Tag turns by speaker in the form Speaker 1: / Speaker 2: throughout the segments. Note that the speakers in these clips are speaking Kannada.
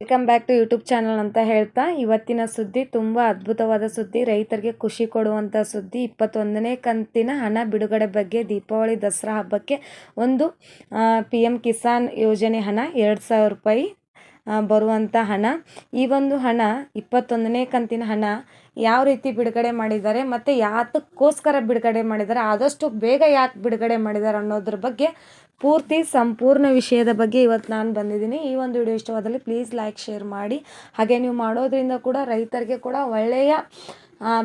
Speaker 1: Welcome back to YouTube channel ಅಂತ ಹೇಳ್ತಾ ಇವತ್ತಿನ ಸುದ್ದಿ ತುಂಬ ಅದ್ಭುತವಾದ ಸುದ್ದಿ, ರೈತರಿಗೆ ಖುಷಿ ಕೊಡುವಂಥ ಸುದ್ದಿ. 21ನೇ ಕಂತಿನ ಹಣ ಬಿಡುಗಡೆ ಬಗ್ಗೆ ದೀಪಾವಳಿ ದಸರಾ ಹಬ್ಬಕ್ಕೆ ಒಂದು PM ಕಿಸಾನ್ ಯೋಜನೆ ಹಣ 2,000 ರೂಪಾಯಿ ಬರುವಂಥ ಹಣ. ಈ ಒಂದು ಹಣ 21ನೇ ಕಂತಿನ ಹಣ ಯಾವ ರೀತಿ ಬಿಡುಗಡೆ ಮಾಡಿದ್ದಾರೆ ಮತ್ತು ಯಾತಕ್ಕೋಸ್ಕರ ಬಿಡುಗಡೆ ಮಾಡಿದ್ದಾರೆ, ಆದಷ್ಟು ಬೇಗ ಯಾಕೆ ಬಿಡುಗಡೆ ಮಾಡಿದ್ದಾರೆ ಅನ್ನೋದ್ರ ಬಗ್ಗೆ ಸಂಪೂರ್ಣ ವಿಷಯದ ಬಗ್ಗೆ ಇವತ್ತು ನಾನು ಬಂದಿದ್ದೀನಿ. ಈ ಒಂದು ವಿಡಿಯೋ ಇಷ್ಟವಾದಲ್ಲಿ ಪ್ಲೀಸ್ ಲೈಕ್ ಶೇರ್ ಮಾಡಿ. ಹಾಗೆ ನೀವು ಮಾಡೋದ್ರಿಂದ ಕೂಡ ರೈತರಿಗೆ ಕೂಡ ಒಳ್ಳೆಯ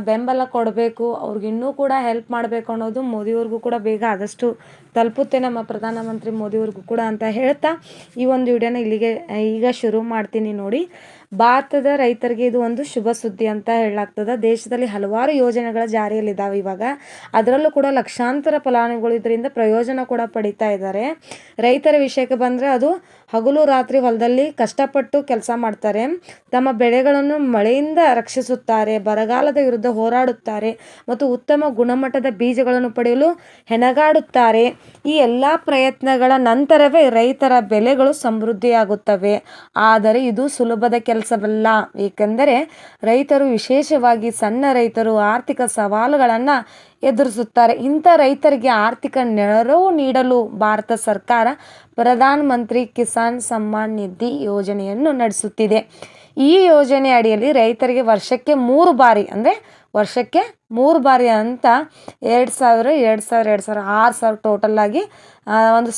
Speaker 1: ಬೆಂಬಲ ಕೊಡಬೇಕು, ಅವ್ರಿಗೆ ಇನ್ನೂ ಕೂಡ ಹೆಲ್ಪ್ ಮಾಡಬೇಕು ಅನ್ನೋದು ಮೋದಿಯವ್ರಿಗೂ ಕೂಡ ಬೇಗ ಆದಷ್ಟು ತಲುಪುತ್ತೆ, ನಮ್ಮ ಪ್ರಧಾನಮಂತ್ರಿ ಮೋದಿಯವ್ರಿಗೂ ಕೂಡ ಅಂತ ಹೇಳ್ತಾ ಈ ಒಂದು ವಿಡಿಯೋನ ಇಲ್ಲಿಗೆ ಈಗ ಶುರು ಮಾಡ್ತೀನಿ. ನೋಡಿ, ಭಾರತದ ರೈತರಿಗೆ ಇದು ಒಂದು ಶುಭ ಸುದ್ದಿ ಅಂತ ಹೇಳಲಾಗ್ತದೆ. ದೇಶದಲ್ಲಿ ಹಲವಾರು ಯೋಜನೆಗಳ ಜಾರಿಯಲ್ಲಿದ್ದಾವೆ ಇವಾಗ, ಅದರಲ್ಲೂ ಕೂಡ ಲಕ್ಷಾಂತರ ಫಲಾನುಭವಿಗಳು ಇದರಿಂದ ಪ್ರಯೋಜನ ಕೂಡ ಪಡಿತಾ ಇದ್ದಾರೆ. ರೈತರ ವಿಷಯಕ್ಕೆ ಬಂದರೆ ಅದು ಹಗಲು ರಾತ್ರಿ ಹೊಲದಲ್ಲಿ ಕಷ್ಟಪಟ್ಟು ಕೆಲಸ ಮಾಡ್ತಾರೆ, ತಮ್ಮ ಬೆಳೆಗಳನ್ನು ಮಳೆಯಿಂದ ರಕ್ಷಿಸುತ್ತಾರೆ, ಬರಗಾಲದ ವಿರುದ್ಧ ಹೋರಾಡುತ್ತಾರೆ ಮತ್ತು ಉತ್ತಮ ಗುಣಮಟ್ಟದ ಬೀಜಗಳನ್ನು ಪಡೆಯಲು ಹೆಣಗಾಡುತ್ತಾರೆ. ಈ ಎಲ್ಲ ಪ್ರಯತ್ನಗಳ ನಂತರವೇ ರೈತರ ಬೆಳೆಗಳು ಸಮೃದ್ಧಿಯಾಗುತ್ತವೆ. ಆದರೆ ಇದು ಸುಲಭದ ಕೆಲಸವಲ್ಲ, ಏಕೆಂದರೆ ರೈತರು, ವಿಶೇಷವಾಗಿ ಸಣ್ಣ ರೈತರು, ಆರ್ಥಿಕ ಸವಾಲುಗಳನ್ನು ಎದುರಿಸುತ್ತಾರೆ. ಇಂಥ ರೈತರಿಗೆ ಆರ್ಥಿಕ ನೆರವು ನೀಡಲು ಭಾರತ ಸರ್ಕಾರ ಪ್ರಧಾನ ಮಂತ್ರಿ ಕಿಸಾನ್ ಸಮ್ಮಾನ್ ನಿಧಿ ಯೋಜನೆಯನ್ನು ನಡೆಸುತ್ತಿದೆ. ಈ ಯೋಜನೆ ಅಡಿಯಲ್ಲಿ ರೈತರಿಗೆ ವರ್ಷಕ್ಕೆ 3 ಬಾರಿ ವರ್ಷಕ್ಕೆ 3 ಬಾರಿ ಅಂತ 2,000, 6,000 ಟೋಟಲ್ ಆಗಿ ಒಂದು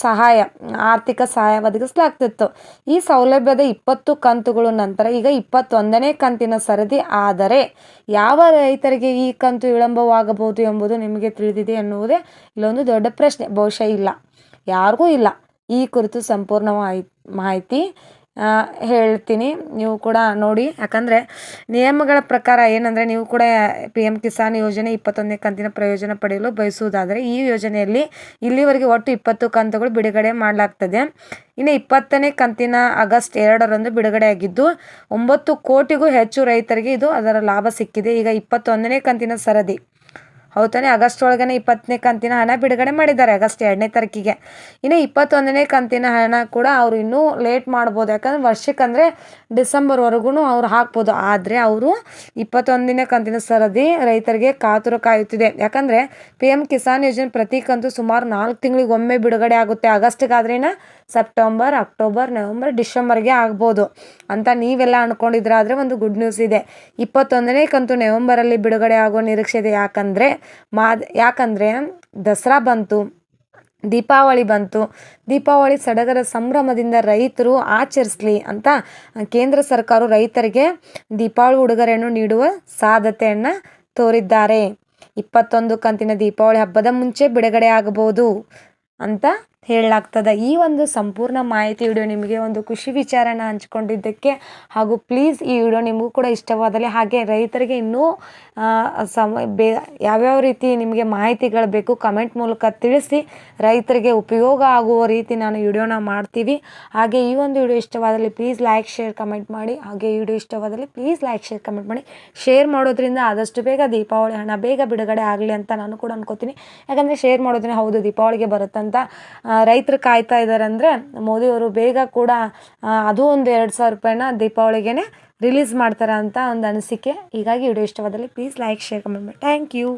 Speaker 1: ಆರ್ಥಿಕ ಸಹಾಯ ಒದಗಿಸಲಾಗ್ತಿತ್ತು. ಈ ಸೌಲಭ್ಯದ 20 ಕಂತುಗಳು ನಂತರ ಈಗ 21ನೇ ಕಂತಿನ ಸರದಿ. ಆದರೆ ಯಾವ ರೈತರಿಗೆ ಈ ಕಂತು ವಿಳಂಬವಾಗಬಹುದು ಎಂಬುದು ನಿಮಗೆ ತಿಳಿದಿದೆ ಎನ್ನುವುದೇ ಇಲ್ಲೊಂದು ದೊಡ್ಡ ಪ್ರಶ್ನೆ. ಬಹುಶಃ ಇಲ್ಲ, ಯಾರಿಗೂ ಇಲ್ಲ. ಈ ಕುರಿತು ಸಂಪೂರ್ಣ ಮಾಹಿತಿ ಹೇಳ್ತೀನಿ, ನೀವು ಕೂಡ ನೋಡಿ. ಯಾಕಂದರೆ ನಿಯಮಗಳ ಪ್ರಕಾರ ಏನಂದರೆ, ನೀವು ಕೂಡ PM ಕಿಸಾನ್ ಯೋಜನೆ 21ನೇ ಕಂತಿನ ಪ್ರಯೋಜನ ಪಡೆಯಲು ಬಯಸುವುದಾದರೆ ಈ ಯೋಜನೆಯಲ್ಲಿ ಇಲ್ಲಿವರೆಗೆ ಒಟ್ಟು 20 ಕಂತುಗಳು ಬಿಡುಗಡೆ ಮಾಡಲಾಗ್ತದೆ. ಇನ್ನು 20ನೇ ಕಂತಿನ ಆಗಸ್ಟ್ 2ರಂದು ಬಿಡುಗಡೆಯಾಗಿದ್ದು 9 ಕೋಟಿಗೂ ಹೆಚ್ಚು ರೈತರಿಗೆ ಅದರ ಲಾಭ ಸಿಕ್ಕಿದೆ. ಈಗ 21ನೇ ಕಂತಿನ ಸರದಿ ಹೌದಾನೆ, ಆಗಸ್ಟ್ ಒಳಗನೆ 20ನೇ ಕಂತಿನ ಹಣ ಬಿಡುಗಡೆ ಮಾಡಿದ್ದಾರೆ, ಆಗಸ್ಟ್ 2ನೇ ತಾರೀಕಿಗೆ. ಇನ್ನು 21ನೇ ಕಂತಿನ ಹಣ ಕೂಡ ಅವರು ಇನ್ನೂ ಲೇಟ್ ಮಾಡ್ಬೋದು, ಯಾಕಂದರೆ ವರ್ಷಕ್ಕಂದರೆ ಡಿಸೆಂಬರ್ವರೆಗೂ ಅವ್ರು ಹಾಕ್ಬೋದು. ಆದರೆ ಅವರು 21ನೇ ಕಂತಿನ ಸರದಿ ರೈತರಿಗೆ ಕಾಯುತ್ತಿದೆ. ಯಾಕಂದರೆ PM ಕಿಸಾನ್ ಯೋಜನೆ ಪ್ರತಿ ಕಂತು ಸುಮಾರು 4 ತಿಂಗಳಿಗೊಮ್ಮೆ ಬಿಡುಗಡೆ ಆಗುತ್ತೆ. ಆಗಸ್ಟ್ಗಾದ್ರೇನ ಸೆಪ್ಟೆಂಬರ್, ಅಕ್ಟೋಬರ್, ನವೆಂಬರ್, ಡಿಸೆಂಬರ್ಗೆ ಆಗ್ಬೋದು ಅಂತ ನೀವೆಲ್ಲ ಅಂದ್ಕೊಂಡಿದ್ರಾದರೆ ಒಂದು ಗುಡ್ ನ್ಯೂಸ್ ಇದೆ. 21ನೇ ಕಂತು ನವೆಂಬರಲ್ಲಿ ಬಿಡುಗಡೆ ಆಗೋ ನಿರೀಕ್ಷೆ ಇದೆ. ಯಾಕಂದರೆ ದಸರಾ ಬಂತು, ದೀಪಾವಳಿ ಬಂತು. ದೀಪಾವಳಿ ಸಡಗರ ಸಂಭ್ರಮದಿಂದ ರೈತರು ಆಚರಿಸಲಿ ಅಂತ ಕೇಂದ್ರ ಸರ್ಕಾರ ರೈತರಿಗೆ ದೀಪಾವಳಿ ಉಡುಗೊರೆಯನ್ನು ನೀಡುವ ಸಾಧ್ಯತೆಯನ್ನು ತೋರಿದ್ದಾರೆ. 21 ಕಂತಿನ ದೀಪಾವಳಿ ಹಬ್ಬದ ಮುಂಚೆ ಬಿಡುಗಡೆ ಆಗಬಹುದು ಅಂತ ಹೇಳಲಾಗ್ತದೆ. ಈ ಒಂದು ಸಂಪೂರ್ಣ ಮಾಹಿತಿ ವಿಡಿಯೋ ನಿಮಗೆ ಒಂದು ಖುಷಿ ವಿಚಾರನ ಹಂಚ್ಕೊಂಡಿದ್ದಕ್ಕೆ, ಹಾಗೂ ಪ್ಲೀಸ್ ಈ ವಿಡಿಯೋ ನಿಮಗೂ ಕೂಡ ಇಷ್ಟವಾದಲ್ಲಿ, ಹಾಗೆ ರೈತರಿಗೆ ಇನ್ನೂ ಯಾವ್ಯಾವ ರೀತಿ ನಿಮಗೆ ಮಾಹಿತಿಗಳು ಬೇಕು ಕಮೆಂಟ್ ಮೂಲಕ ತಿಳಿಸಿ, ರೈತರಿಗೆ ಉಪಯೋಗ ಆಗುವ ರೀತಿ ನಾನು ವಿಡಿಯೋನ ಮಾಡ್ತೀವಿ. ಹಾಗೆ ಈ ಒಂದು ವಿಡಿಯೋ ಇಷ್ಟವಾದಲ್ಲಿ ಪ್ಲೀಸ್ ಲೈಕ್ ಶೇರ್ ಕಮೆಂಟ್ ಮಾಡಿ. ಹಾಗೆ ಈ ವಿಡಿಯೋ ಇಷ್ಟವಾದಲ್ಲಿ ಪ್ಲೀಸ್ ಲೈಕ್ ಶೇರ್ ಕಮೆಂಟ್ ಮಾಡಿ. ಶೇರ್ ಮಾಡೋದ್ರಿಂದ ಆದಷ್ಟು ಬೇಗ ದೀಪಾವಳಿ ಹಣ ಬೇಗ ಬಿಡುಗಡೆ ಆಗಲಿ ಅಂತ ನಾನು ಕೂಡ ಅನ್ಕೋತೀನಿ. ಯಾಕಂದರೆ ಶೇರ್ ಮಾಡೋದ್ರಿಂದ ಹೌದು ದೀಪಾವಳಿಗೆ ಬರುತ್ತಂತ ರೈತರು ಕಾಯ್ತಾ ಇದ್ದಾರೆ. ಅಂದರೆ ಮೋದಿಯವರು ಬೇಗ ಕೂಡ ಅದು ಒಂದು 2,000 ರೂಪಾಯಿನ ದೀಪಾವಳಿಗೆ ರಿಲೀಸ್ ಮಾಡ್ತಾರೆ ಅಂತ ಒಂದು ಅನಿಸಿಕೆ. ಹೀಗಾಗಿ ವಿಡಿಯೋ ಇಷ್ಟವಾದಲ್ಲಿ ಪ್ಲೀಸ್ ಲೈಕ್ ಶೇರ್ ಕಮೆಂಟ್ ಮಾಡಿ. Thank you.